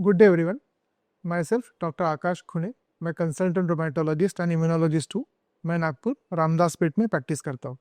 Good day everyone. Myself Dr. आकाश खुने. मैं consultant rheumatologist and immunologist हूँ. मैं नागपुर रामदास पेट में प्रैक्टिस करता हूँ.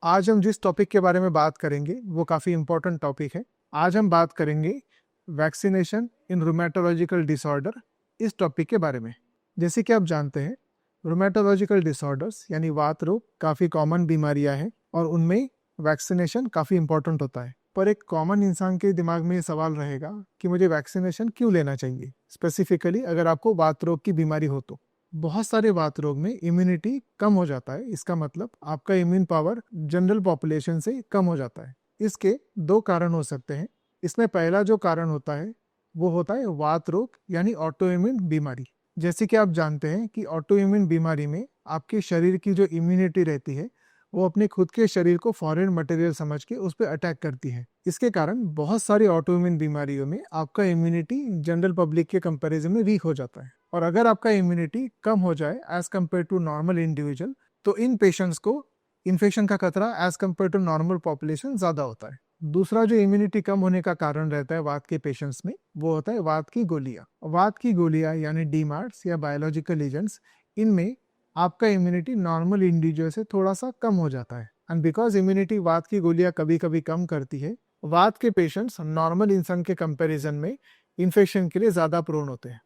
आज हम जिस टॉपिक के बारे में बात करेंगे वो काफ़ी इम्पोर्टेंट टॉपिक है. आज हम बात करेंगे वैक्सीनेशन इन रोमेटोलॉजिकल डिसऑर्डर, इस टॉपिक के बारे में. जैसे कि आप जानते हैं, रोमेटोलॉजिकल डिसऑर्डर्स यानी वात रोग काफ़ी कॉमन बीमारियां हैं और उनमें वैक्सीनेशन काफ़ी इंपॉर्टेंट होता है. पर एक कॉमन इंसान के दिमाग में ये सवाल रहेगा कि मुझे वैक्सीनेशन क्यों लेना चाहिए, स्पेसिफिकली अगर आपको वात रोग की बीमारी हो तो. बहुत सारे वात रोग में इम्यूनिटी कम हो जाता है. इसका मतलब आपका इम्यून पावर जनरल पॉपुलेशन से कम हो जाता है. इसके दो कारण हो सकते हैं. इसमें पहला जो कारण होता है वो होता है वात रोग यानी ऑटो इम्यून बीमारी. जैसे कि आप जानते हैं कि ऑटो इम्यून बीमारी में आपके शरीर की जो इम्यूनिटी रहती है वो अपने खुद के शरीर को फॉरेन मटेरियल समझ के उस पर अटैक करती है. इसके कारण बहुत सारी ऑटो इम्यून बीमारियों में आपका इम्यूनिटी जनरल पब्लिक के कंपैरिजन में वीक हो जाता है. और अगर आपका इम्यूनिटी कम हो जाए as compare to normal individual, तो इन पेशेंट्स को इन्फेक्शन का खतरा as compare to normal population ज़्यादा होता है. दूसरा जो इम्यूनिटी कम होने का कारण रहता है वात के पेशेंट्स में, वो होता है वात की गोलियां. वात की गोलियां यानी डीमार्ट्स या बायोलॉजिकल एजेंट्स, इनमें आपका इम्यूनिटी नॉर्मल इंडिविजुअल से थोड़ा सा कम हो जाता है. एंड बिकॉज इम्यूनिटी वात की गोलियां कभी कभी कम करती है, वात के पेशेंट्स नॉर्मल इंसान के कंपैरिजन में इन्फेक्शन के लिए ज़्यादा प्रोन होते हैं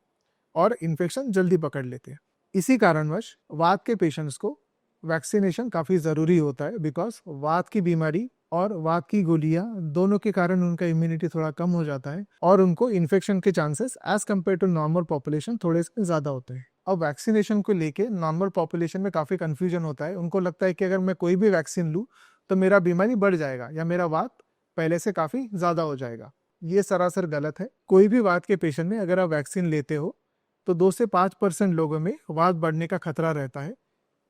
और इन्फेक्शन जल्दी पकड़ लेते हैं. इसी कारणवश वात के पेशेंट्स को वैक्सीनेशन काफ़ी ज़रूरी होता है. बिकॉज वात की बीमारी और वात की गोलियां दोनों के कारण उनका इम्यूनिटी थोड़ा कम हो जाता है और उनको इन्फेक्शन के chances as compare to normal population थोड़े से ज़्यादा होते हैं. अब वैक्सीनेशन को लेके नॉर्मल पॉपुलेशन में काफ़ी कन्फ्यूजन होता है. उनको लगता है कि अगर मैं कोई भी वैक्सीन लूँ तो मेरा बीमारी बढ़ जाएगा या मेरा वात पहले से काफ़ी ज़्यादा हो जाएगा. ये सरासर गलत है. कोई भी वात के पेशेंट में अगर आप वैक्सीन लेते हो तो 2 से 5% लोगों में वात बढ़ने का खतरा रहता है.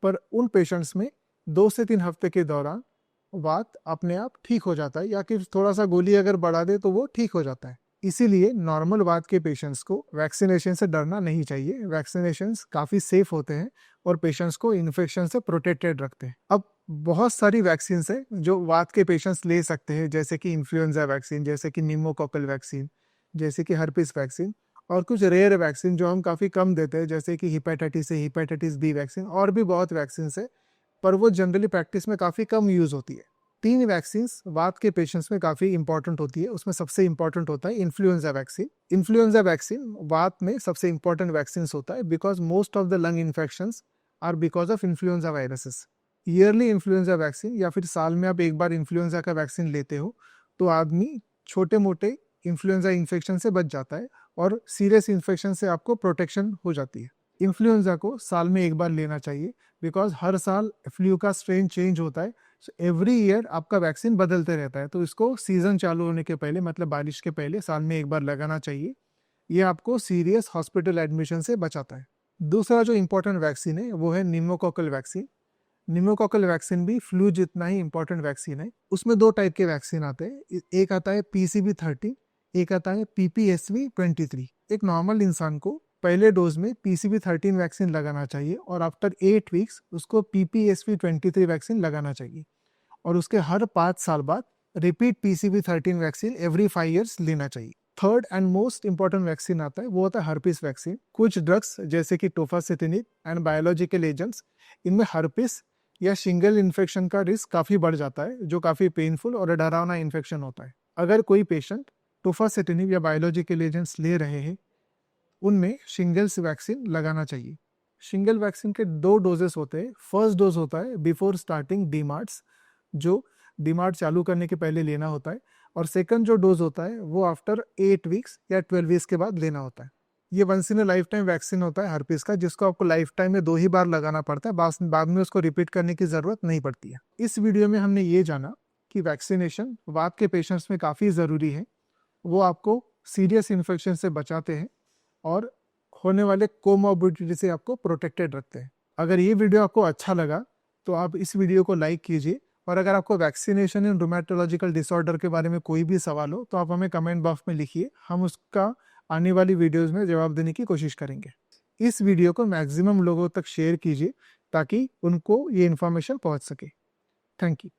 पर उन पेशेंट्स में 2 से 3 हफ्ते के दौरान वात अपने आप ठीक हो जाता है, या कि थोड़ा सा गोली अगर बढ़ा दे तो वो ठीक हो जाता है. इसीलिए नॉर्मल वात के पेशेंट्स को वैक्सीनेशन से डरना नहीं चाहिए. वैक्सीनेशंस काफ़ी सेफ होते हैं और पेशेंट्स को इन्फेक्शन से प्रोटेक्टेड रखते हैं. अब बहुत सारी वैक्सीन है जो वात के पेशेंट्स ले सकते हैं, जैसे कि इन्फ्लुएंजा वैक्सीन, जैसे कि निमोकोकल वैक्सीन, जैसे कि हर्पिस वैक्सीन, और कुछ रेयर वैक्सीन जो हम काफ़ी कम देते हैं, जैसे कि हेपेटाइटिस बी वैक्सीन, और भी बहुत वैक्सीन है. पर वो जनरली प्रैक्टिस में काफ़ी कम यूज़ होती है. 3 वैक्सीन्स वात के पेशेंट्स में काफ़ी इंपॉर्टेंट होती है. उसमें सबसे इंपॉर्टेंट होता है इन्फ्लुएंजा वैक्सीन. इन्फ्लुएंजा वैक्सीन वात में सबसे इंपॉर्टेंट वैक्सीन होता है because most of the lung infections are because of influenza viruses. Yearly influenza vaccine या फिर साल में आप एक बार इन्फ्लुएंजा का वैक्सीन लेते हो तो आदमी छोटे मोटे इन्फ्लुएंजा इन्फेक्शन से बच जाता है और सीरियस इन्फेक्शन से आपको प्रोटेक्शन हो जाती है. इन्फ्लुएंजा को साल में एक बार लेना चाहिए बिकॉज हर साल फ्लू का स्ट्रेन चेंज होता है. सो एवरी ईयर आपका वैक्सीन बदलते रहता है. तो इसको सीजन चालू होने के पहले, मतलब बारिश के पहले, साल में एक बार लगाना चाहिए. ये आपको सीरियस हॉस्पिटल एडमिशन से बचाता है. दूसरा जो इंपॉर्टेंट वैक्सीन है वो है निमोकोकल वैक्सीन. निमोकोकल वैक्सीन भी फ्लू जितना ही इंपॉर्टेंट वैक्सीन है. उसमें 2 टाइप के वैक्सीन आते हैं. एक आता है PCV13, एक आता है PPSV23. एक नॉर्मल इंसान को पहले डोज में PCV13 वैक्सीन लगाना चाहिए और आफ्टर 8 वीक्स उसको PPSV23 वैक्सीन लगाना चाहिए. और उसके हर 5 साल बाद repeat PCV13 vaccine every 5 years लेना चाहिए. Third and most important vaccine आता है वो होता है हर्पिस वैक्सीन. कुछ ड्रग्स जैसे कि टोफासिटिनिब एंड बायोलॉजिकल एजेंट्स, इनमें हर्पिस या शिंगल इन्फेक्शन का रिस्क काफ़ी बढ़ जाता है, जो काफ़ी पेनफुल और डरावना इन्फेक्शन होता है. अगर कोई पेशेंट टोफासिटिनिब या बायोलॉजिकल एजेंट्स ले रहे हैं, उनमें शिंगल्स वैक्सीन लगाना चाहिए. शिंगल वैक्सीन के 2 डोजेस होते हैं. फर्स्ट डोज होता है बिफोर स्टार्टिंग डीमार्ट्स, जो डीमार्ट चालू करने के पहले लेना होता है. और सेकंड जो डोज होता है वो आफ्टर 8 वीक्स या 12 वीक्स के बाद लेना होता है. ये once in a lifetime vaccine होता है हर्पिस का, जिसको आपको लाइफ टाइम में 2 ही बार लगाना पड़ता है. बाद में उसको रिपीट करने की ज़रूरत नहीं पड़ती है. इस वीडियो में हमने ये जाना कि वैक्सीनेशन वात के पेशेंट्स में काफ़ी ज़रूरी है. वो आपको सीरियस इन्फेक्शन से बचाते हैं और होने वाले कोमॉर्बिडिटी से आपको प्रोटेक्टेड रखते हैं. अगर ये वीडियो आपको अच्छा लगा तो आप इस वीडियो को लाइक कीजिए. और अगर आपको वैक्सीनेशन इन रोमेटोलॉजिकल डिसऑर्डर के बारे में कोई भी सवाल हो तो आप हमें कमेंट बॉक्स में लिखिए. हम उसका आने वाली वीडियोस में जवाब देने की कोशिश करेंगे. इस वीडियो को मैक्सिमम लोगों तक शेयर कीजिए ताकि उनको ये इन्फॉर्मेशन पहुंच सके. Thank you.